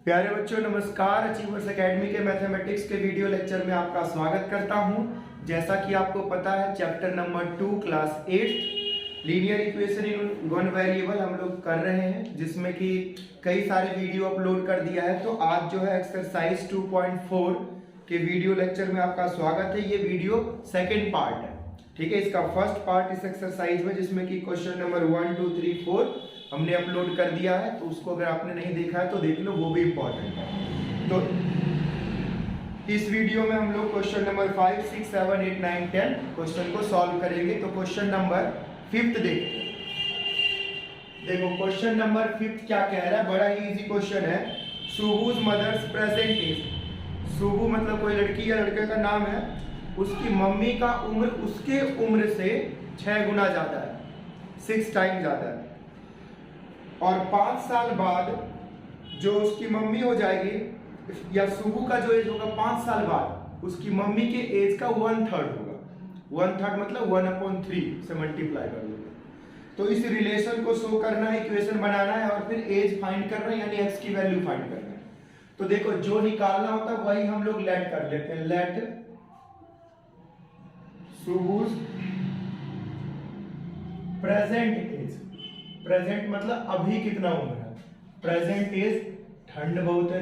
प्यारे बच्चों नमस्कार। अचीवर्स एकेडमी के मैथमेटिक्स के वीडियो लेक्चर में आपका स्वागत करता हूं। जैसा कि आपको पता है chapter number 2 class 8 linear equation in one variable हम लोग कर रहे हैं, जिसमें कि कई सारे वीडियो अपलोड कर दिया है। तो आज जो है एक्सरसाइज 2.4 के वीडियो लेक्चर में आपका स्वागत है। ये वीडियो सेकेंड पार्ट है, ठीक है। इसका फर्स्ट पार्ट इस एक्सरसाइज में, जिसमें कि क्वेश्चन नंबर 1 2 3 4 हमने अपलोड कर दिया है, तो उसको अगर आपने नहीं देखा है तो देख लो, वो भी इंपॉर्टेंट है। तो इस वीडियो में हम लोग क्वेश्चन नंबर 5 6 7 8 9 10 क्वेश्चन को सॉल्व करेंगे। तो क्वेश्चन नंबर 5 देखते हैं। देखो क्वेश्चन नंबर 5 क्या कह रहा है, बड़ा ही इजी क्वेश्चन है। सुबूज मदर्स प्रेजेंट एज, सुबू मतलब कोई लड़की या लड़के का नाम है, उसकी मम्मी का उम्र उसके उम्र से 6 गुना ज्यादा है, 6 टाइम ज्यादा है। और 5 साल बाद जो उसकी मम्मी हो जाएगी, या सुबू का जो एज होगा 5 साल बाद उसकी मम्मी के एज का 1/3 होगा। 1/3 मतलब 1/3 से मल्टीप्लाई कर लोगे। तो इस रिलेशन को शो करना है, इक्वेशन बनाना है और फिर एज फाइंड करना है, यानी एक्स की वैल्यू फाइंड करना है। तो देखो जो निकालना होता है वही हम लोग लेट कर लेते हैं। लेट सुबूज प्रेजेंट एज, प्रेजेंट मतलब अभी कितना उम्र है, प्रेजेंट एज, ठंड बहुत है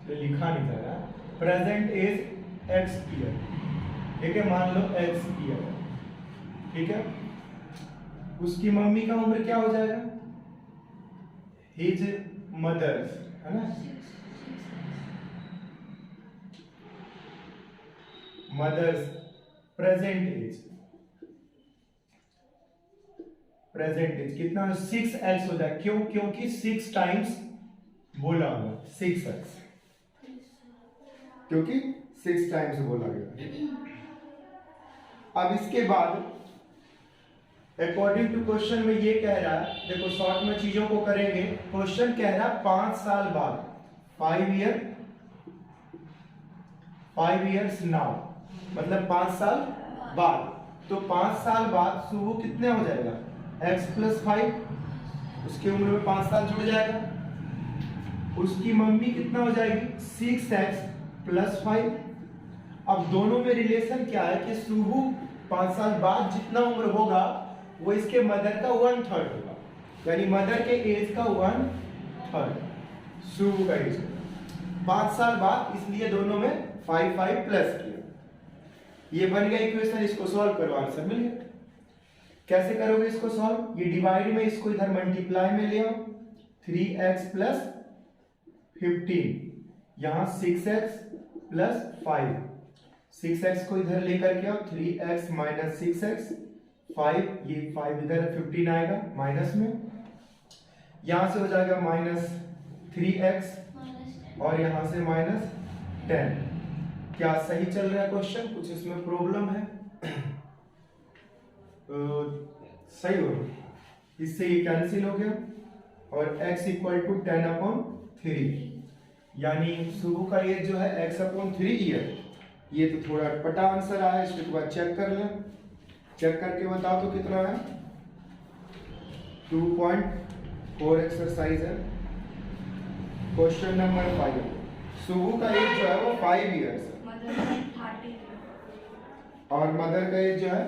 तो लिखा नहीं जा रहा, प्रेजेंट एज एक्स ईयर, ठीक है, मान लो एक्स ईयर, ठीक है। उसकी मम्मी का उम्र क्या हो जाएगा, हिज मदर्स, है ना, mother's present age, present age कितना 6x हो जाए, क्यों, क्योंकि 6 टाइम्स बोला होगा, 6x, क्योंकि 6 टाइम्स बोला गया। अब इसके बाद अकॉर्डिंग टू क्वेश्चन में ये कह रहा है, देखो शॉर्ट में चीजों को करेंगे। क्वेश्चन कह रहा है 5 साल बाद, 5 years नाउ, मतलब 5 साल बाद। तो 5 साल बाद सुबह कितने हो जाएगा, x + 5, उसकी उम्र में 5 साल जुड़ जाएगा। उसकी मम्मी कितना हो जाएगी, 6x + 5। अब दोनों में रिलेशन क्या है कि सुबह 5 साल बाद जितना उम्र होगा वो इसके मदर का 1/3 होगा, यानी मदर के एज का 1/3 सुबह का एज 5 साल बाद, इसलिए दोनों में 5 प्लस किया। ये बन गया इक्वेशन। इसको सॉल्व करो, आंसर मिल गया। कैसे करोगे इसको सॉल्व, ये डिवाइड में, इसको इधर मल्टीप्लाई में ले आओ, 3x + 15, यहां 6x + 5, 6x को इधर लेकर के आओ, 3x - 6x 5, ये 5 इधर 15 आएगा माइनस में, यहां से हो जाएगा -3x और यहां से -10। क्या सही चल रहा है क्वेश्चन, कुछ इसमें प्रॉब्लम है? सही हो, इससे ये कैंसिल हो गया और x = 10/3, यानी सुबह का एज जो है x/3 ईयर। ये तो थोड़ा अटपटा आंसर आया, इसके बाद चेक कर लें, चेक करके बताओ तो कितना है। 2.4 एक्सरसाइज है, क्वेश्चन नंबर 5। सुबह का एज जो है वो 5 years है और मदर का एज जो है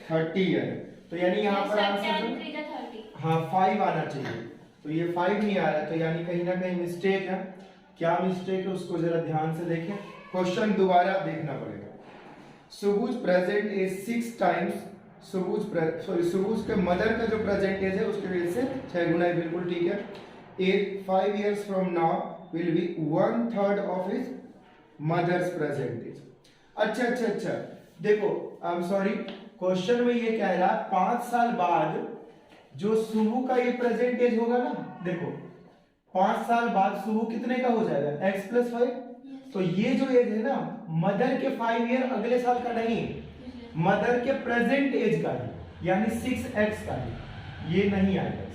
30 ईयर है। तो यानी यहाँ पर आंसर हाँ 5 आना चाहिए, तो ये 5 नहीं आ रहा है, तो यानी कहीं ना कहीं मिस्टेक है। क्या मिस्टेक है उसको जरा ध्यान से देखें, क्वेश्चन दोबारा देखना पड़ेगा। सुबूज प्रेजेंट एज 6 टाइम्स, सुबूज के मदर का जो प्रेजेंट एज है उसके वजह से 6 गुना है, बिल्कुल ठीक है। 5 years from now will be 1/3 of his mother's present age. अच्छा, देखो आई एम सॉरी, क्वेश्चन में ये कह रहा है 5 साल बाद जो सुबह का ये प्रेजेंट एज होगा ना, देखो 5 साल बाद सुबह कितने का हो जाएगा, x + 5। तो ये जो एज है ना, मदर के 5 ईयर अगले साल का नहीं, मदर के प्रेजेंट एज का है, यानी 6x का है, ये नहीं आएगा,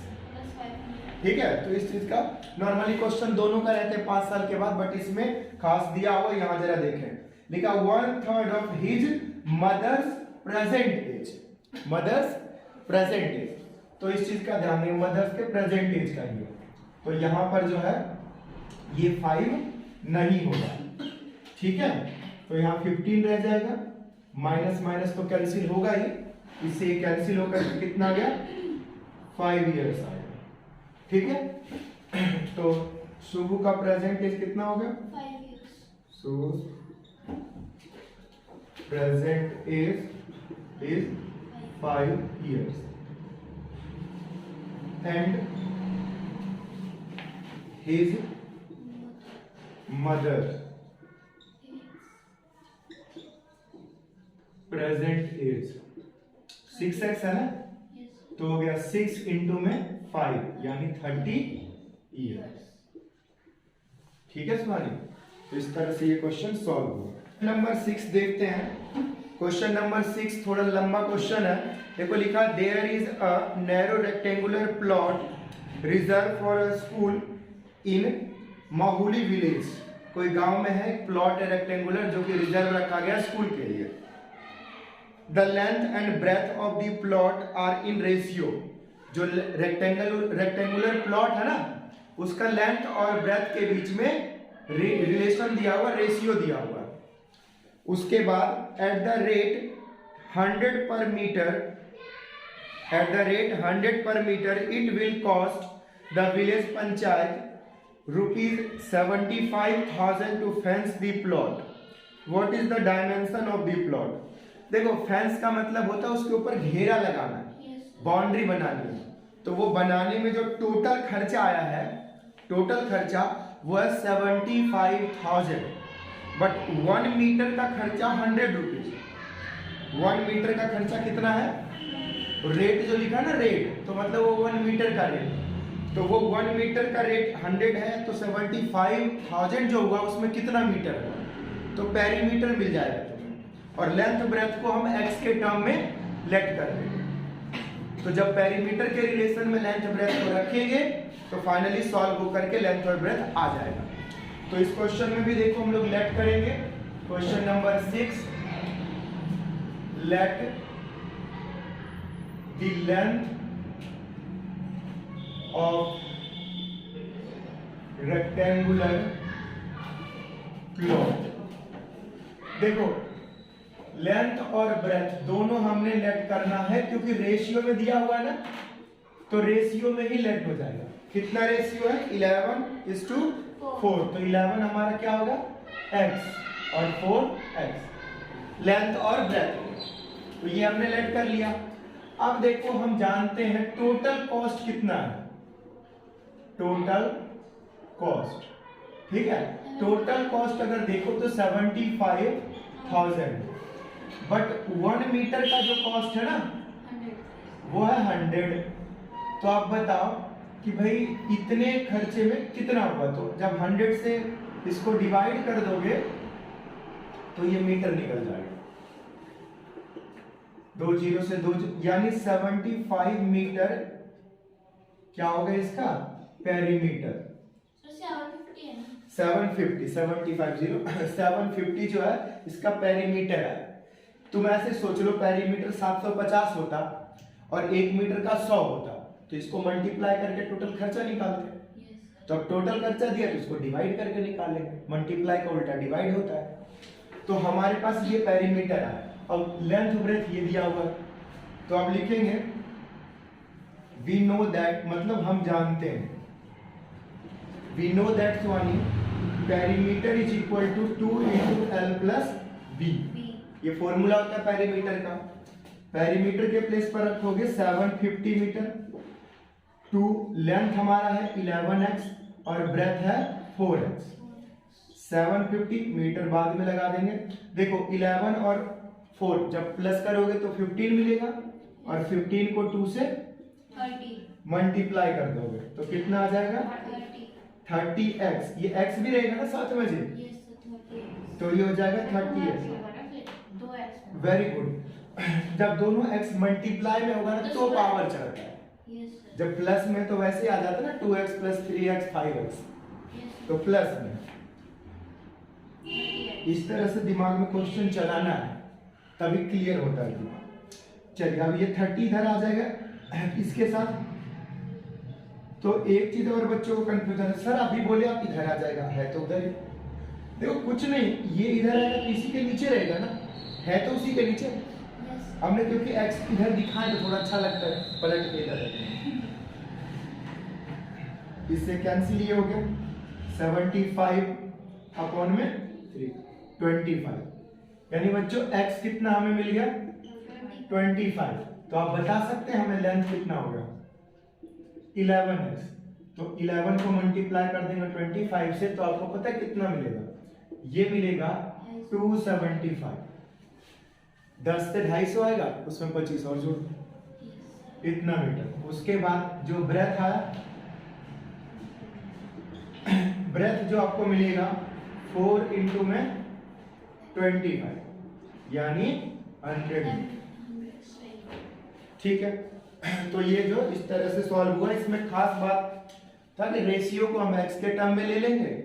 ठीक है। तो इस चीज का नॉर्मली क्वेश्चन दोनों का रहते हैं 5 साल के बाद, बट इसमें खास दिया हुआ, यहां जरा देखें, लिखा 1/3 of his mother's present age, mother's present age. तो इस चीज का ध्यान दें, मदर्स के प्रेजेंट एज का ही है। तो यहां पर जो है ये 5 नहीं होगा, ठीक है। तो यहाँ 15 रह जाएगा, माइनस माइनस तो कैंसिल होगा ही, इससे ये कैंसिल होकर कितना आ गया 5 इयर्स आएगा, ठीक है। तो शुभू का प्रेजेंट एज कितना हो गया 5 years. So present age is 5 years and his mother present age 6x है ना, Yes. तो हो गया 6 इंटू में 5 यानी 30 ईयर्स, ठीक है सुनानी। तो इस तरह से ये क्वेश्चन सॉल्व हुआ। नंबर 6 देखते हैं। क्वेश्चन नंबर 6 थोड़ा लंबा क्वेश्चन है। देखो लिखा there is a narrow rectangular plot reserve for a school in Mahuli village. कोई गांव में है प्लॉट है रेक्टेंगुलर जो कि रिजर्व रखा गया स्कूल के लिए। The length and breadth of the plot are in ratio. जो रेक्टेंगुलर प्लॉट है ना उसका लेंथ और ब्रेथ के बीच में रिलेशन दिया हुआ, रेशियो दिया हुआ। उसके बाद at the rate 100 per metre it will cost the village panchayat ₹75,000 to fence the plot. What is the dimension of the plot. देखो फेंस का मतलब होता है उसके ऊपर घेरा लगाना, बाउंड्री बनानी है। तो वो बनाने में जो टोटल खर्चा आया है, टोटल खर्चा वो है 75,000, बट 1 मीटर का खर्चा 100 रुपीज। 1 मीटर का खर्चा कितना है, रेट जो लिखा ना रेट, तो मतलब वो 1 मीटर का रेट, तो वो 1 मीटर का रेट 100 है, तो 75,000 जो हुआ उसमें कितना मीटर हुआ, तो पेरीमीटर मिल जाएगा तुम्हें। और लेंथ ब्रेथ को हम x के टर्म में लेट कर देंगे। तो जब पेरीमीटर के रिलेशन में लेंथ ब्रेथ को रखेंगे तो फाइनली सॉल्व होकर के लेंथ और ब्रेथ आ जाएगा। तो इस क्वेश्चन में भी देखो हम लोग लेट करेंगे। Question number 6, let the length of rectangular plot. देखो लेंथ और ब्रेथ दोनों हमने लेट करना है क्योंकि रेशियो में दिया हुआ है ना, तो रेशियो में ही लेट हो जाएगा। कितना रेशियो है 11:4, तो 11 हमारा क्या होगा x और 4x लेंथ और ब्रेथ। तो ये हमने लेट कर लिया। अब देखो हम जानते हैं टोटल कॉस्ट कितना है, टोटल कॉस्ट, ठीक है। टोटल कॉस्ट अगर देखो तो 75,000, बट 1 मीटर का जो कॉस्ट है ना वो है 100। तो आप बताओ कि भाई इतने खर्चे में कितना हुआ। तो जब 100 से इसको डिवाइड कर दोगे तो ये मीटर निकल जाएगा, 2 जीरो से 2 यानी 75 मीटर क्या होगा इसका पेरीमीटर। 750 जो है इसका पेरीमीटर है। तुम ऐसे सोच लो पेरीमीटर 750 होता और 1 मीटर का 100 होता, तो इसको मल्टीप्लाई करके टोटल खर्चा निकालते। तो अब टोटल खर्चा दिया तो इसको डिवाइड करके निकालेंगे, मल्टीप्लाई का उल्टा डिवाइड होता है। तो हमारे पास ये पेरीमीटर है और लेंथ ब्रेथ ये दिया हुआ है। तो अब लिखेंगे वी नो दैट, मतलब हम जानते हैं, वी नो दैट स्वानी perimeter is equal to 2 into L plus B. ये फॉर्मूला होता है पेरीमीटर का। पेरीमीटर के प्लेस पर रखोगे 750 मीटर, 2 लेंथ हमारा है 11x और ब्रेथ है 4x। 750 मीटर बाद में लगा देंगे। देखो 11 और 4 जब प्लस करोगे तो 15 मिलेगा और 15 को 2 से 30 मल्टीप्लाई कर दोगे तो कितना आ जाएगा 30x। ये x भी रहेगा ना साथ में जी, तो ये हो जाएगा 30x। Very good. जब दोनों x मल्टीप्लाई में होगा ना तो पावर चढ़ता है। जब प्लस में तो वैसे आ जाता है ना 2x प्लस 3x 5x, तो प्लस में इस तरह से दिमाग में क्वेश्चन चलाना है तभी क्लियर होता है दिमाग। चलिए अब ये 30 इधर आ जाएगा, इसके साथ तो एक चीज और बच्चों को कंफ्यूजन है, सर अभी बोले आप इधर आ जाएगा, है तो उधर ही। देखो कुछ नहीं, ये इधर आएगा तो इसी के नीचे रहेगा ना, है तो उसी के नीचे। हमने क्योंकि x इधर दिखाए तो थोड़ा अच्छा लगता है, पलट के इधर इससे कैंसिल ये हो गया 75 अपॉन में 25, यानी बच्चों x कितना हमें मिल गया 25। तो आप बता सकते हैं हमें लेंथ कितना होगा 11x। तो 11 को मल्टीप्लाई कर देंगे 25 से, तो आपको पता है कितना मिलेगा, ये मिलेगा 275। 10 से 250 आएगा, उसमें 25 और जोड़ इतना मीटर। उसके बाद जो ब्रेथ आया, ब्रेथ जो आपको मिलेगा 4 इंटू में 25 यानी 100। ठीक है, तो ये जो इस तरह से सॉल्व हुआ। इसमें खास बात था कि रेशियो को हम x के टर्म में ले लेंगे,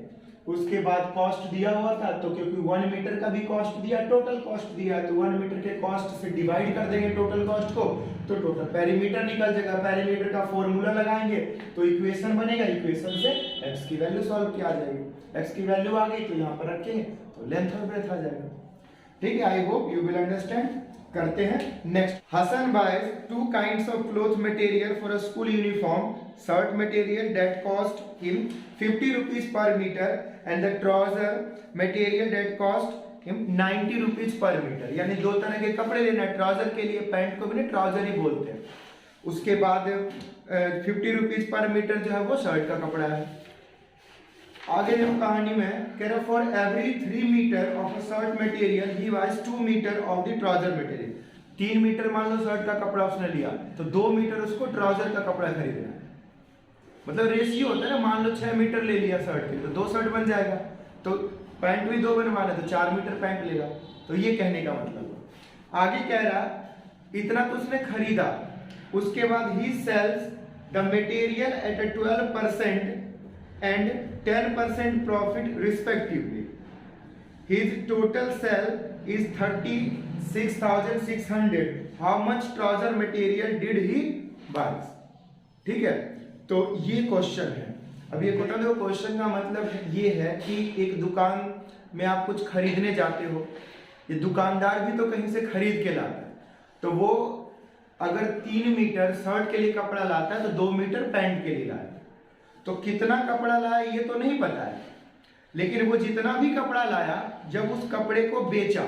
उसके बाद कॉस्ट दिया हुआ था, तो क्योंकि 1 मीटर का भी कॉस्ट दिया, टोटल कॉस्ट दिया है, तो 1 मीटर के कॉस्ट से डिवाइड कर देंगे टोटल कॉस्ट को, तो टोटल पेरीमीटर निकल जाएगा। पेरीमीटर का फॉर्मूला लगाएंगे तो इक्वेशन बनेगा, इक्वेशन से x की वैल्यू सॉल्व किया जाएगी। x की वैल्यू आ गई तो यहाँ पर रखेंगे तो लेंथ और ब्रेथ आ जाएगा। ठीक है, I hope you will understand. करते हैं next. Hasan buys 2 kinds of cloth material for a school uniform. Shirt material that cost him 50 rupees per meter and the trouser material that cost him 90 rupees per meter. यानी दो तरह के कपड़े लेना है, trouser के लिए, पैंट को भी नहीं ट्राउजर ही बोलते हैं। उसके बाद 50 रुपीज पर मीटर जो है वो शर्ट का कपड़ा है। आगे जो कहानी में कह रहा, for every 3 metre of shirt material he was 2 metre of the trouser material. 3 metre मान लो शर्ट का कपड़ा उसने लिया, तो 2 मीटर उसको ट्राउजर का कपड़ा खरीदना है। मतलब रेशियो होता है ना, मान लो 6 मीटर ले लिया शर्ट के, तो 2 शर्ट बन जाएगा, तो पैंट भी 2 बनवाना, तो 4 मीटर पैंट लेगा। तो ये कहने का मतलब। आगे कह रहा, इतना तो उसने खरीदा, उसके बाद he sells the material at a 12% and 10% profit respectively. His total sale is 36,600. How much trouser material did he buy? ठीक है, तो ये क्वेश्चन है। अब ये देखो, क्वेश्चन का मतलब ये है कि एक दुकान में आप कुछ खरीदने जाते हो, ये दुकानदार भी तो कहीं से खरीद के लाता है, तो वो अगर 3 मीटर शर्ट के लिए कपड़ा लाता है तो 2 मीटर पैंट के लिए लाता है। तो कितना कपड़ा लाया ये तो नहीं पता है, लेकिन वो जितना भी कपड़ा लाया, जब उस कपड़े को बेचा,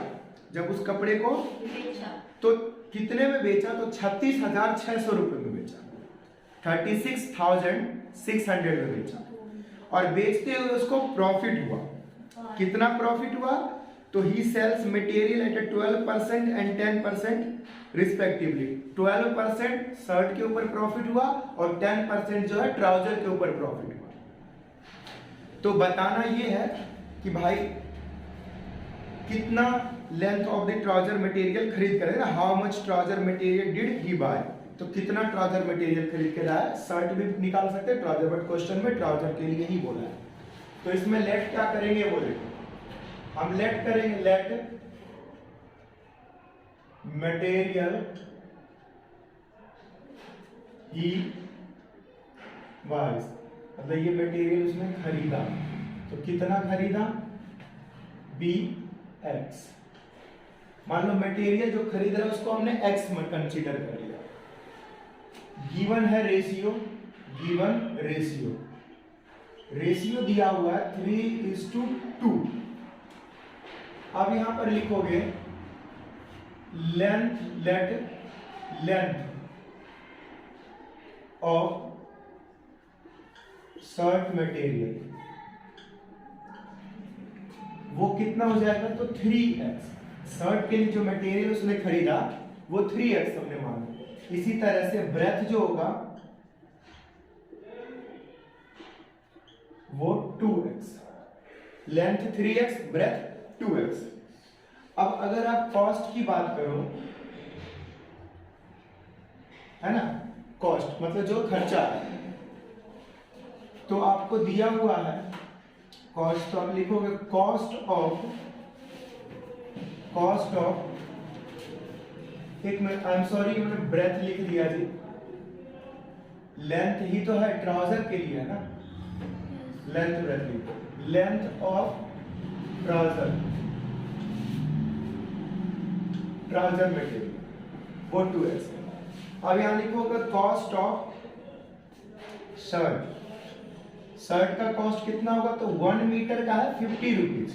तो कितने में बेचा, तो 36,600 रुपए में बेचा, 36,600 में बेचा। और बेचते हुए उसको प्रॉफिट हुआ। कितना प्रॉफिट हुआ, तो he sells material at 12% and 10% respectively. 12% shirt के ऊपर प्रॉफिट हुआ और 10% जो है ट्राउजर के ऊपर प्रॉफिट हुआ। तो बताना ये है कि भाई कितना length of the trouser material खरीद कर, how much trouser material did he buy, तो कितना ट्राउजर मटेरियल खरीद के लाया। शर्ट भी निकाल सकते हैं ट्राउजर, बट क्वेश्चन में ट्राउजर के लिए ही बोला है। तो इसमें लेट क्या करेंगे बोले, हम लेट करेंगे, लेट मटेरियल ही बाइज, मतलब ये मटेरियल उसने खरीदा, तो कितना खरीदा BX। मान लो मटेरियल जो खरीद रहा है उसको हमने X में कंसीडर कर लिया। गिवन है रेशियो, रेशियो दिया हुआ है 3:2। अब यहां पर लिखोगे length, length of shirt material, वो कितना हो जाएगा, तो 3x। शर्ट के लिए जो मटेरियल उसने खरीदा वो 3x हमने माना। इसी तरह से ब्रेथ जो होगा वो 2x, length 3x, breath 2x। अब अगर आप कॉस्ट की बात करो, है ना, कॉस्ट मतलब जो खर्चा है, तो आपको दिया हुआ है कॉस्ट, तो आप लिखोगे कॉस्ट ऑफ, एक मिनट, आई एम सॉरी मैंने ब्रेथ लिख दिया जी, लेंथ ही तो है, ट्राउजर के लिए है ना, लेंथ रख ली, length of trouser, trouser material वो 2x। अब यहां लिखोगे कॉस्ट ऑफ शर्ट, शर्ट का कॉस्ट कितना होगा, तो 1 मीटर का है 50 रुपीज,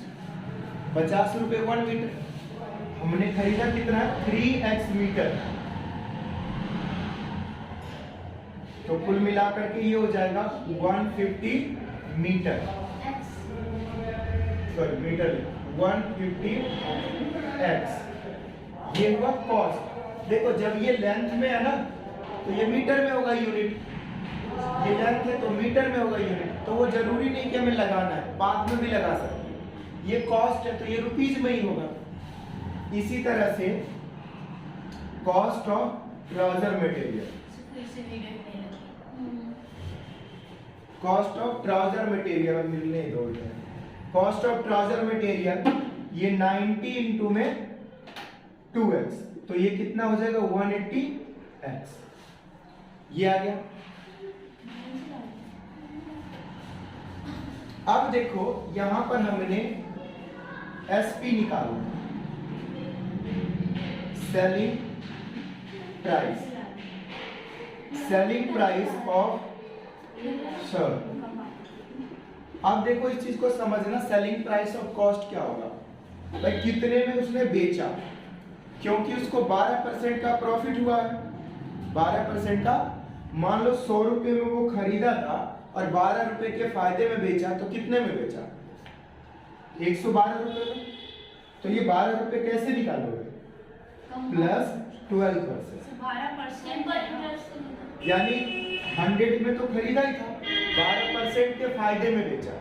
50 रुपए 1 मीटर। हमने खरीदा कितना है, 3x मीटर, तो कुल मिलाकर के ये हो जाएगा 150 मीटर, सॉरी मीटर, 150x। ये हुआ कॉस्ट। देखो जब ये लेंथ में है ना तो ये मीटर में होगा यूनिट, ये लेंथ है तो मीटर में होगा यूनिट, तो वो जरूरी नहीं कि हमें लगाना है, बाद में भी लगा सकते हैं। ये कॉस्ट है तो ये रुपीज में ही होगा। इसी तरह से cost of trouser material, cost of trouser material मिलने दो, कॉस्ट ऑफ ट्राउजर मटेरियल ये 90 इंटू में 2x, तो ये कितना हो जाएगा 180x, ये आ गया। अब देखो यहां पर हमने SP निकाला, selling price, selling price of shirt. अब देखो इस चीज को समझना, सेलिंग प्राइस ऑफ कॉस्ट क्या होगा, भाई कितने में उसने बेचा, क्योंकि उसको 12% का प्रॉफिट हुआ है, 12% का। मान लो 100 रुपए में वो खरीदा था और 12 रुपए के फायदे में बेचा, तो कितने में बेचा, 112 रुपए में। तो ये 12 रुपए कैसे निकालोगे, प्लस 12%, यानी 100 में तो खरीदा ही था, 12% के फायदे में बेचा,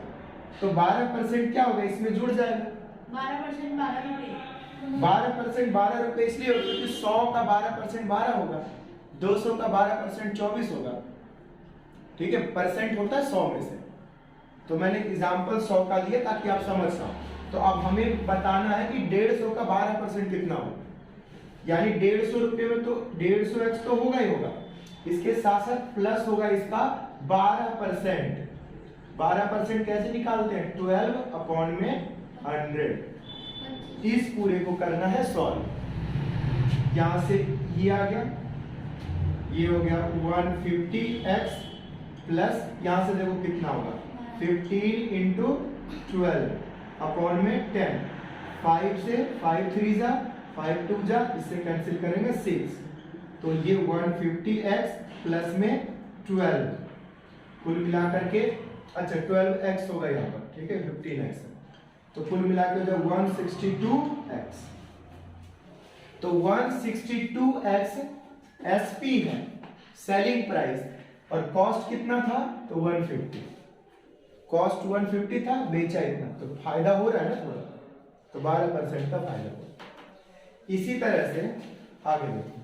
तो 12% क्या होगा, इसमें जुड़ जाएगा 12% 12 रुपए, 12% 12 रुपए इसलिए होगा क्योंकि 100 का 12% 12 होगा, 200 का 12% 24 होगा, ठीक है, परसेंट होता है 100 में से। तो मैंने एग्जांपल 100 का दिया ताकि आप समझ सको। तो अब हमें बताना है कि 150 का 12% कितना होगा, यानी 150 रुपए में तो 150x तो होगा ही होगा, इसके साथ साथ प्लस होगा इसका 12%। 12% कैसे निकालते हैं, 12 अपॉन में 100। इस पूरे को करना है सॉल्व। यहां से ये आ गया, ये हो गया 150x प्लस यहां से देखो कितना होगा 15 इंटू 12 अपॉन में 10, 5 से 5 3 जा 5 2 जा, इससे कैंसिल करेंगे 6, तो ये 150x प्लस में 12 कुल मिलाकर के, अच्छा 12x होगा यहाँ पर, ठीक है 15x, तो कुल मिलाकर जो 162x, तो 162x SP है सेलिंग प्राइस, और कॉस्ट कितना था, तो 150, कॉस्ट 150 था, बेचा इतना, तो फायदा हो रहा है ना थोड़ा, तो 12% का फायदा हो रहा है। इसी तरह से आगे देखो,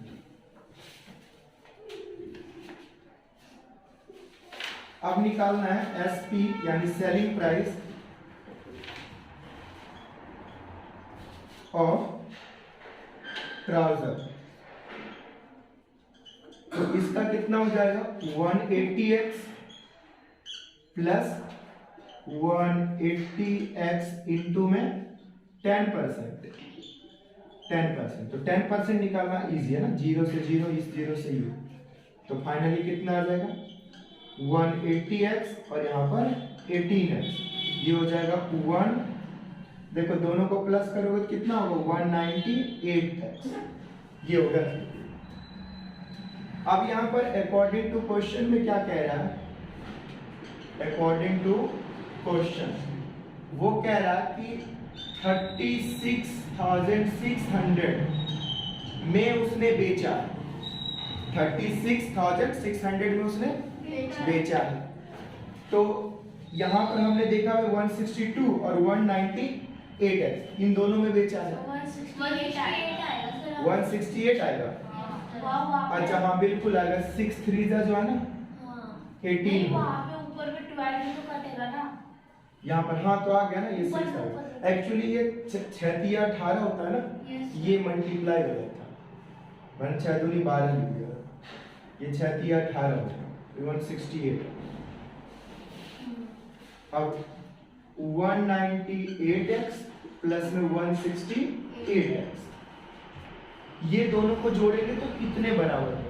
अब निकालना है SP यानी सेलिंग प्राइस ऑफ ट्राउजर, तो इसका कितना हो जाएगा 180x प्लस 180x इंटू में 10%, 10%, तो 10% निकालना इजी है ना, 0 से 0, इस 0 से यू, तो फाइनली कितना आ जाएगा 180x और यहाँ पर 18x, ये हो जाएगा 1, देखो दोनों को प्लस करोगे तो कितना होगा 198x, ये होगा। अब यहाँ पर अकॉर्डिंग टू क्वेश्चन में क्या कह रहा है, अकॉर्डिंग टू क्वेश्चन वो कह रहा है कि 36,600 में उसने बेचा, 36,600 में उसने बेचा है। तो यहाँ पर हमने देखा है 162 और 198x, इन दोनों में बेचा है, 168 आएगा। अच्छा हाँ बिल्कुल आएगा, 6 3 जो है ना 18, ऊपर में 12 तो कटेगा ना यहाँ पर, हाँ तो आ गया ना, ये 6 आएगा। एक्चुअली ये 6 18 होता है ना, ये मल्टीप्लाई हो जाता है, 1 6 दूनी 12 लिख दिया, ये 6 18 होता है, 168। अब 198x प्लस में 168x, ये दोनों को जोड़ेंगे तो कितने बराबर है?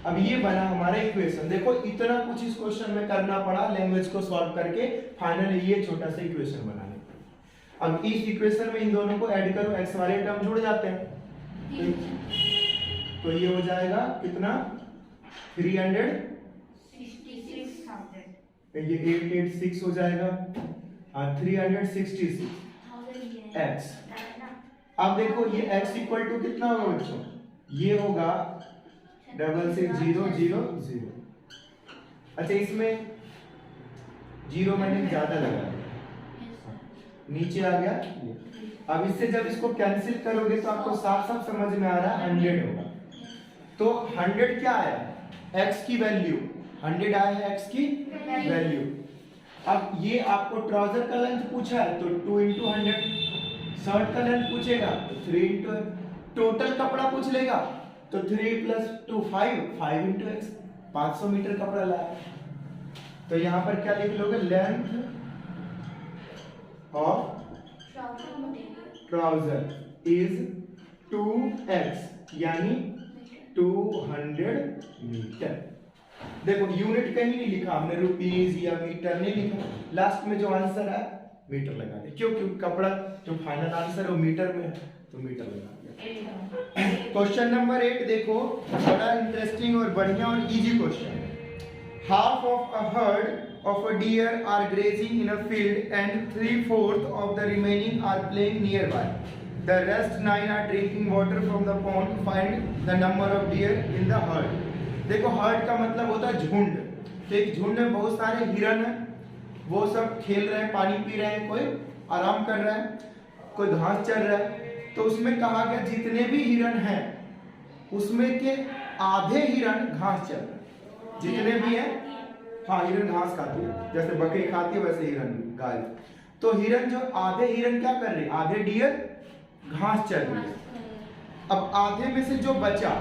अब ये बना हमारा इक्वेशन। देखो इतना कुछ इस क्वेश्चन में करना पड़ा लैंग्वेज को सॉल्व करके, फाइनली ये छोटा सा इक्वेशन बनाने। अब इस इक्वेशन में इन दोनों को ऐड करो, x वाले टर्म जुड़ जाते हैं, तो ये हो जाएगा कितना 366,000। ये 886 हो जाएगा, 366 x। अब देखो ये x इक्वल टू कितना होगा बच्चों? ये होगा 66000। अच्छा इसमें जीरो मैंने ज्यादा लगा, नीचे आ गया। अब इससे जब इसको कैंसिल करोगे तो आपको साफ साफ समझ में आ रहा है 100 होगा। तो 100 क्या आया? x की वैल्यू 100 आया है, x की वैल्यू। अब ये आपको ट्राउजर का लेंथ पूछा है तो 2 × 100, शर्ट का लेंथ पूछेगा तो 3 × टोटल कपड़ा पूछ लेगा तो 3 + 2 5 × x, 500 मीटर कपड़ा लाया। तो यहाँ पर क्या लिख लोगे? Length of trouser is 2x, यानी 200 मीटर। देखो यूनिट कहीं नहीं लिखा हमने, रुपीज या मीटर नहीं लिखा, लास्ट में जो आंसर है मीटर लगा दे। क्यों? क्योंकि कपड़ा जो फाइनल आंसर है वो मीटर में है, तो मीटर लगा दिया। क्वेश्चन नंबर 8 देखो, बड़ा इंटरेस्टिंग और बढ़िया और इजी क्वेश्चन है। Half of a herd of a deer are grazing in a field and 3/4 of the remaining are playing nearby. The rest 9 are drinking water from the pond. Find the number of deer in the herd. देखो heard का मतलब होता है झुंड। तो एक झुंड में बहुत सारे हिरन हैं, वो सब खेल रहे हैं, पानी पी रहे हैं, कोई आराम कर रहा है, कोई घास चर रहा है। तो उसमें कहा गया जितने भी हिरन हैं उसमें के आधे हिरन घास चर रहे हैं, जितने भी हैं। हाँ हिरन घास खाती है, जैसे बकरी खाती है वैसे हिरन गाय। तो हिरन जो आधे हिरन क्या कर रहे हैं? आधे डियर घास चर रही है। अब आधे में से जो बचा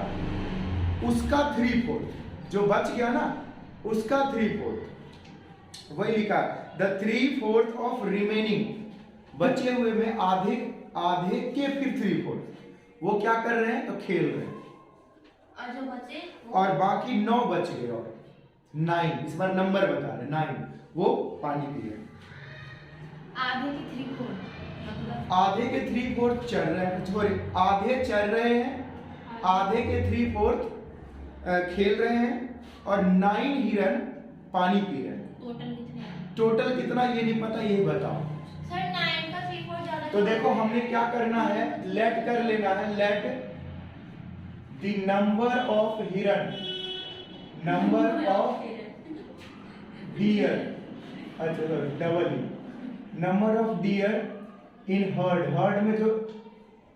उसका 3/4, जो बच गया ना उसका 3/4, वही लिखा द 3/4 ऑफ रिमेनिंग, बचे हुए में आधे के फिर 3/4, वो क्या कर रहे हैं? तो खेल रहे हैं। और जो बचे और बाकी 9 बच गए, और 9 इस बार नंबर बता रहे, 9 वो पानी पी रहे हैं। आधे के 3/4 मतलब आधे के 3/4 चल रहे हैं, सॉरी आधे चल रहे हैं, आधे के 3/4 खेल रहे हैं, और 9 हिरन पानी पी रहे हैं। टोटल कितने हैं? टोटल कितना ये नहीं पता, ये बताओ। सर 9 का 3/4 ज्यादा। तो देखो हमने क्या करना है, लेट कर लेना है, लेट द नंबर ऑफ हिरन, नंबर ऑफ डियर, अच्छा double number of dear in heard. Heard में जो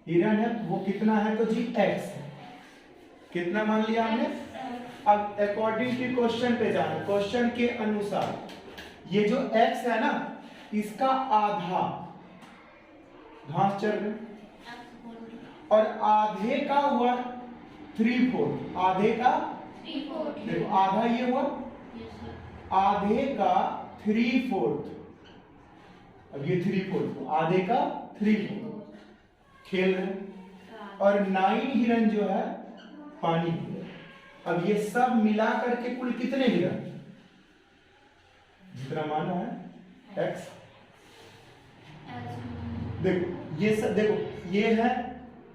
हिरन है वो कितना है? तो जी x है। कितना मान लिया हमने? अब अकॉर्डिंग टू क्वेश्चन पे जाना, क्वेश्चन के अनुसार ये जो x है ना इसका आधा घास चर रहे, और आधे का हुआ 3/4, आधे का 3/4 देखो आधा ये हुआ, आधे का 3/4, अब ये 3/4 आधे का 3/4 खेल रहे हैं, और 9 हिरन जो है पानी पी रहे। अब ये सब मिला करके कुल कितने हिरन? जितना माना है x। देखो ये सब, देखो ये है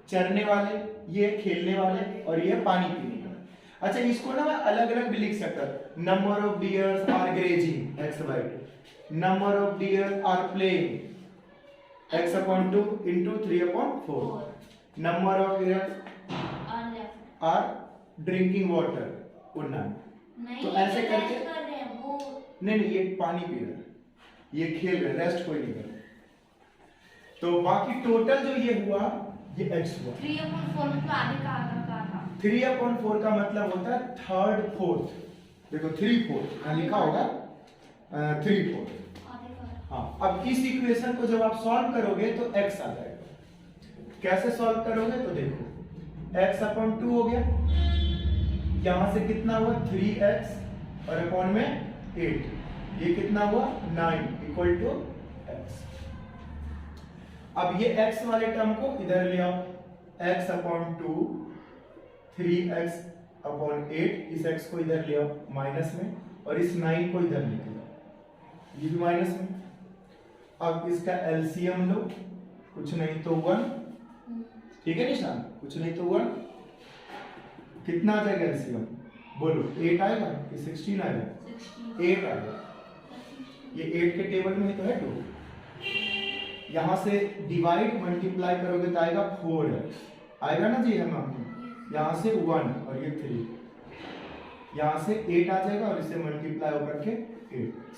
चरने वाले, ये खेलने वाले, और ये पानी पीने वाले। अच्छा इसको ना मैं अलग अलग भी लिख सकता, number of deers are grazing x/2, number of deers are playing x/2 into 3/4, number of हिरन आर ड्रिंकिंग वाटर 9। तो ऐसे करके कर रहे हैं वो। नहीं ये पानी पी रहे हैं, ये खेल रहे हैं, रेस्ट कोई नहीं कर रहा। तो बाकी टोटल जो ये हुआ ये x हुआ। 3/4 मतलब आधे का आधा का आधा। 3/4 का मतलब होता है 3/4। देखो 3/4 यहाँ लिखा होगा 3/4। आधे का। हाँ अब इस इक्वेशन को जब आप सॉल्व करोगे तो x आ जाएगा। कैसे सॉल्व करोगे? तो देखो x/2 हो गया, यहां से कितना हुआ 3x और अपॉन में 8, ये कितना हुआ 9 इक्वल टू x। अब ये x वाले टर्म को इधर ले आओ, x अपॉन 2 3x अपॉन 8, इस x को इधर ले आओ माइनस में और इस 9 को इधर लेके आओ, ये भी माइनस में। अब इसका एलसीएम लो, कुछ नहीं तो 1, ठीक है निशान, कुछ नहीं तो 1, कितना आ जाएगा एलसीएम बोलो, 8 आएगा कि 16 आएगा? 8 आएगा। ये 8 के टेबल में ही तो है 2, यहां से डिवाइड मल्टीप्लाई करोगे तो आएगा 4x आएगा ना जी, हम यहां से 1 और ये 3, यहां से 8 आ जाएगा और इसे मल्टीप्लाई होकर के 8x।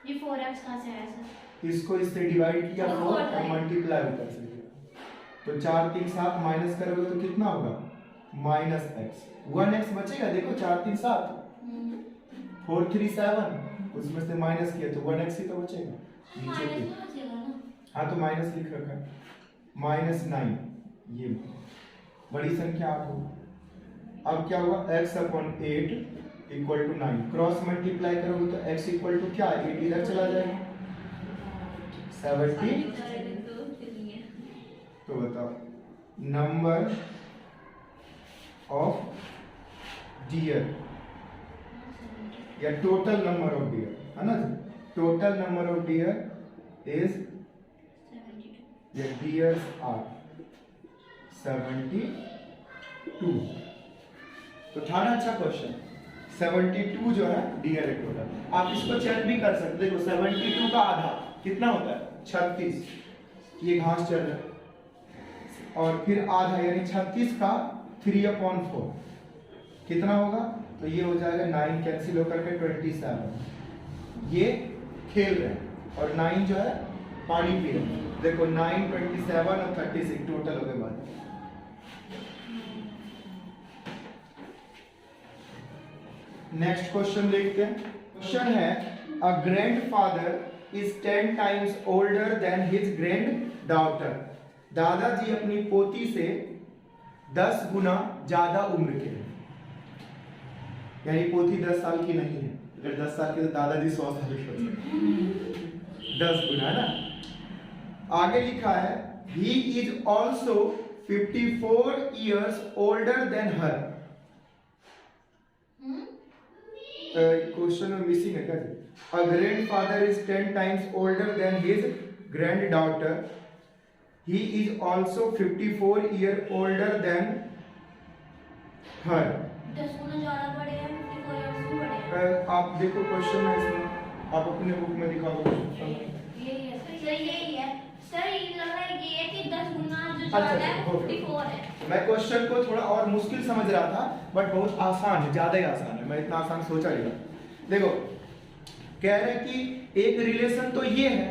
ये 4x कहां से आया सर? इसको इससे डिवाइड किया 4 और है। मल्टीप्लाई होकर से किया, तो 4 3 7 माइनस करोगे तो कितना होगा माइनस x, 1x बचेगा, देखो 4 3 7 4 3 7, उसमें से माइनस किया तो 1x ही तो बचेगा नीचे माइनस पे। में बचेगा ना? हाँ तो माइनस लिख रखा है, -9, ये बड़ी संख्या 8 होगा। अब क्या हुआ x upon 8 equal to 9, cross multiply करोगे तो x इक्वल टू क्या, 8 इधर चला जाएगा 70। तो बताओ नंबर ऑफ डियर या टोटल नंबर ऑफ डियर, है ना जी, total number of deer is, या डियर्स आर 72। तो था ना अच्छा क्वेश्चन, 72 जो है डियर है टोटल। आप इसको चेक भी कर सकते, देखो 72 का आधा कितना होता है 36, ये घास चल रहा है, और फिर आधा यानी 36 का 3/4 कितना होगा, तो ये हो जाएगा 9 कैंसिल होकर के 27, ये खेल रहे हैं और 9 जो है पानी पी रहे हैं, देखो 9 27 और 36 टोटल हो गए बाद। नेक्स्ट क्वेश्चन देखते हैं। क्वेश्चन है अ grandfather is 10 times older than his grand daughter. दादाजी अपनी पोती से 10 गुना ज्यादा उम्र के हैं, यानी पोती 10 साल की नहीं है, अगर 10 साल की तो दादाजी 100 साल के होते हैं, 10 गुना ना। आगे लिखा है he is also 54 years older than her। Question में मिसिंग है क्या? A grandfather is 10 times older than his granddaughter. He is also 54 years older than her। 10 गुना ज्यादा बड़े हैं, 54 years से बड़े हैं। आप देखो क्वेश्चन है इसमें, आप अपने बुक में दिखाओ। यही है सर, यही है सर, ये लग रहा है ये कि 10 गुना जो अच्छा, ज्यादा है हो गया। 54 है। मैं क्वेश्चन को थोड़ा और मुश्किल समझ रहा था, बट बहुत आसान है, ज्यादा ही आसान है, मैं इतना आसान सोचा नहीं था। देखो कह रहे हैं कि एक रिलेशन तो ये है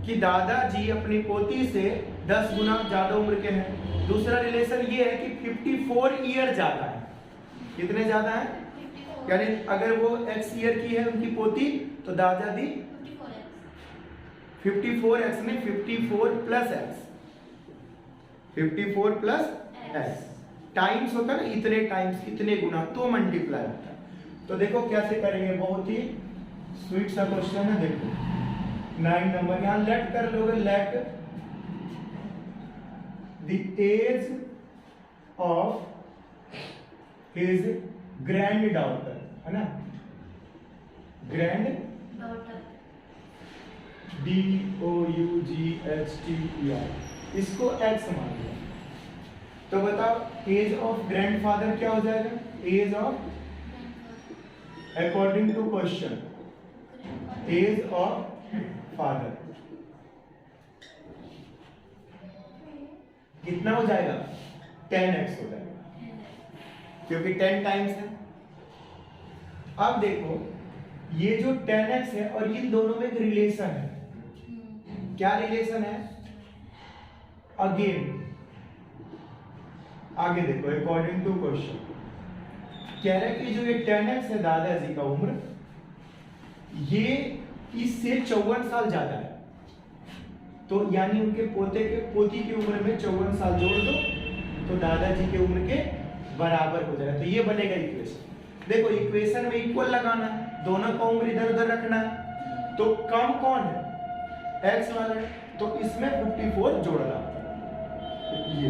कि दादाजी अपनी पोती से 10 गुना ज्यादा उम्र के हैं, दूसरा रिलेशन ये है कि 54 ईयर ज्यादा है। कितने ज्यादा है? 54 यानी अगर वो x ईयर की है उनकी पोती, तो दादाजी 54x नहीं 54 plus x, 54 plus x times होता है ना, इतने टाइम्स इतने गुना तो मल्टीप्लाई होता है। तो देखो कैसे करेंगे, बहुत ही स्वीट सा क्वेश्चन है। देखो 9 नंबर यहां लेट कर लोगे, let the age of his granddaughter, है ना, ग्रैंड डॉटर DOUGHTER, इसको x मान लिया। तो बताओ एज ऑफ ग्रैंडफादर क्या हो जाएगा, age of according to question age of father कितना हो जाएगा, 10x हो जाएगा, क्योंकि 10 टाइम्स है। अब देखो ये जो 10x है और इन दोनों में एक रिलेशन है, क्या रिलेशन है, अगेन आगे देखो अकॉर्डिंग टू क्वेश्चन कह रहे हैं कि जो ये 10x है दादाजी का उम्र, ये इससे 54 साल ज्यादा है, तो यानी उनके पोती की उम्र में 54 साल जोड़ दो तो दादाजी के उम्र के बराबर हो जाएगा। तो ये बनेगा इक्वेशन। देखो इक्वेशन में इक्वल लगाना है, दोनों को उम्र इधर उधर रखना है, तो कम कौन है, एक्स वाला है, तो इसमें 54 जोड़ना ये।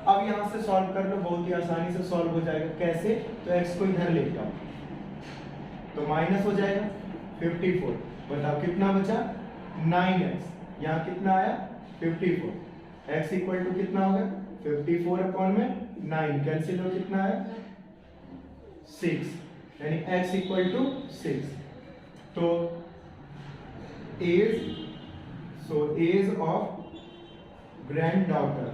अब यहां से सॉल्व कर लो, बहुत ही आसानी से सॉल्व हो जाएगा। कैसे, तो एक्स को इधर लेके आओ तो माइनस हो जाएगा 54। बताओ कितना बचा, 9x, यहाँ कितना आया 54, x इक्वल टू कितना होगा 54 अपॉन में 9, कैंसिल हो कितना आया 6, यानी x इक्वल टू 6। तो age of granddaughter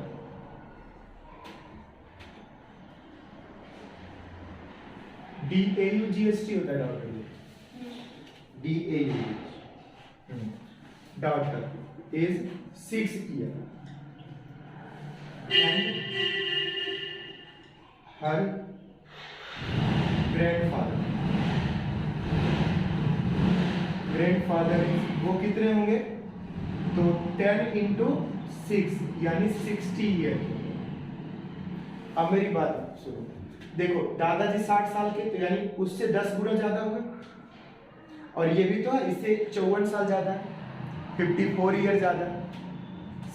DAUGST होता है daughter, DAU daughter is 6 year and her grandfather वो कितने होंगे, तो 10 into 6 यानी 60 year। अब मेरी बात सुनो, देखो दादाजी 60 साल के, तो यानी उससे 10 गुना ज्यादा होगा, और ये भी तो है इससे 54 साल ज्यादा है, 54 ईयर ज्यादा है,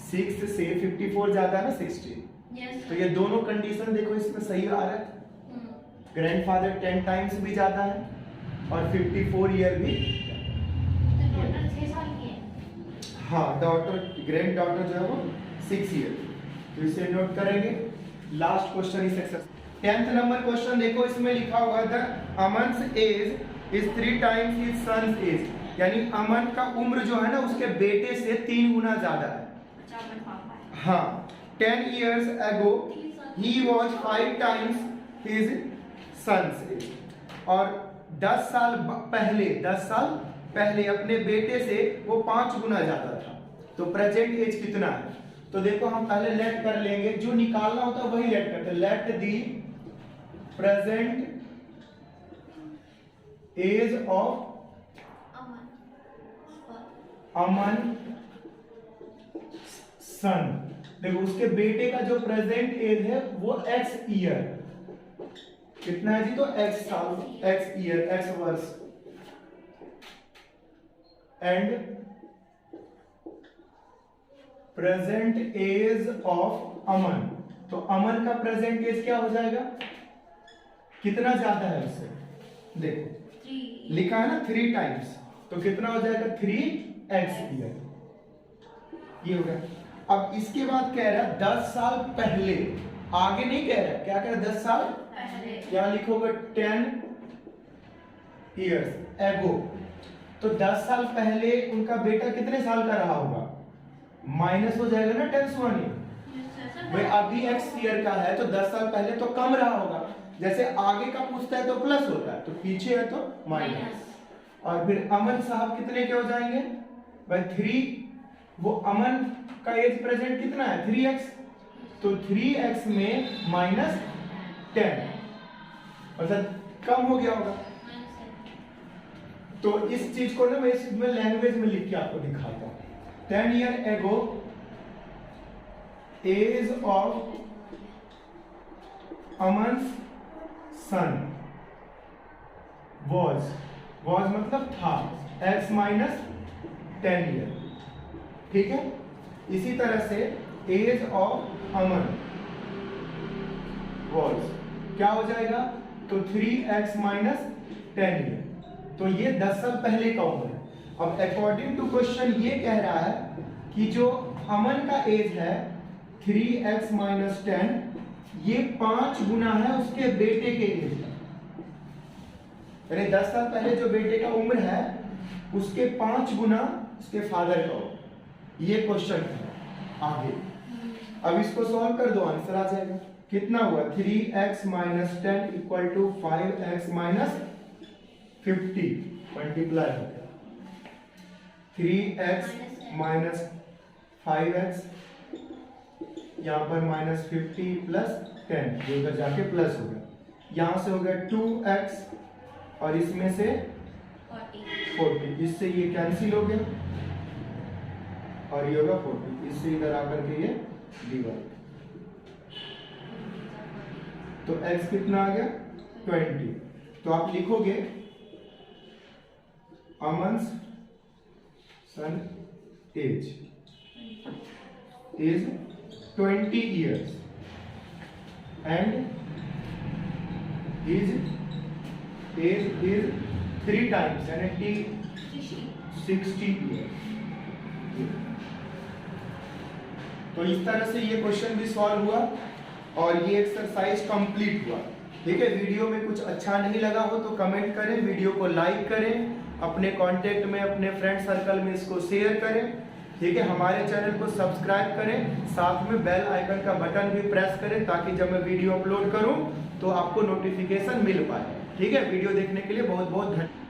6 से 54 ज्यादा है ना 60। Yes. तो ये दोनों कंडीशन देखो इसमें सही आ रहा है, ग्रैंडफादर 10 टाइम्स भी ज्यादा है और 54 ईयर भी। तो डॉटर 6 साल की है। हाँ, डॉटर ग्रैंड डॉटर जो है वो 6 ईयर, तो इसे नोट करेंगे। लास्ट क्वेश्चन इस एक्सरसाइज 10th नंबर क्वेश्चन देखो, इसमें लिखा हुआ था Aman's age is 3 times his son's age, यानी अमन का उम्र जो है ना उसके बेटे से 3 गुना ज्यादा है। हाँ, 10 years ago he was 5 times his son's age, और 10 साल पहले अपने बेटे से वो 5 गुना ज्यादा था। तो प्रेजेंट एज कितना है, तो देखो हम पहले लेट कर लेंगे, जो निकालना होता है वही लेट करते हैं। Let the present age of Aman son, देखो उसके बेटे का जो प्रेजेंट एज है वो x ईयर, कितना है जी, तो x साल, x ईयर, x वर्ष, एंड प्रेजेंट एज ऑफ अमन, तो अमन का प्रेजेंट एज क्या हो जाएगा, कितना ज्यादा है उससे, देखो लिखा है ना 3 टाइम्स, तो कितना हो जाएगा 3x ईयर, ये हो गया। अब इसके बाद कह रहा 10 साल पहले, आगे नहीं कह रहा, क्या कह रहा 10 साल पहले, क्या लिखोगे 10 years ago, तो 10 साल पहले उनका बेटा कितने साल का रहा होगा, माइनस हो जाएगा ना 10 1, भाई अभी x ईयर का है तो 10 साल पहले तो कम रहा होगा, जैसे आगे का पूछता है तो प्लस होता है, तो पीछे है तो माइनस। और फिर अमन साहब कितने के हो जाएंगे भाई 3, वो अमन का एज प्रेजेंट कितना है 3x, तो 3x में माइनस 10, मतलब कम हो गया होगा। तो इस चीज को ना मैं इसमें लैंग्वेज में लिख के आपको दिखाता हूं। 10 year ago age of Aman's son was मतलब था x माइनस 10 ईयर, ठीक है। इसी तरह से एज ऑफ अमन was क्या हो जाएगा, तो 3x माइनस 10 ईयर, तो ये 10 साल पहले का उम्र है। अब अकॉर्डिंग टू क्वेश्चन ये कह रहा है कि जो अमन का एज है 3x माइनस 10, ये 5 गुना है उसके बेटे के एज का, यानी 10 साल पहले जो बेटे का उम्र है उसके 5 गुना उसके फादर का हो। ये क्वेश्चन है आगे। अब इसको सॉल्व कर दो, आंसर आ जाएगा। कितना हुआ 3x minus 10 equal to 5x minus 50, multiply हो गया 3x माइनस 5x, यहां पर माइनस 50 प्लस 10, जो उधर जाके प्लस हो गया, यहां से हो गया 2x और इसमें से 40, इससे ये कैंसिल हो गया और ये होगा 40, इससे इधर आकर के ये डिवाइड, तो x कितना आ गया 20। तो आप लिखोगे Aman's son age is 20 years and his age is 3 times यानी 60 years। तो इस तरह से ये क्वेश्चन भी सॉल्व हुआ और ये एक्सरसाइज कंप्लीट हुआ। ठीक है, वीडियो में कुछ अच्छा नहीं लगा हो तो कमेंट करें, वीडियो को लाइक करें, अपने कांटेक्ट में अपने फ्रेंड सर्कल में इसको शेयर करें। ठीक है, हमारे चैनल को सब्सक्राइब करें, साथ में बेल आइकन का बटन भी प्रेस करें ताकि जब मैं वीडियो अपलोड करूं तो आपको नोटिफिकेशन मिल पाए। ठीक है, वीडियो देखने के लिए बहुत बहुत धन्यवाद।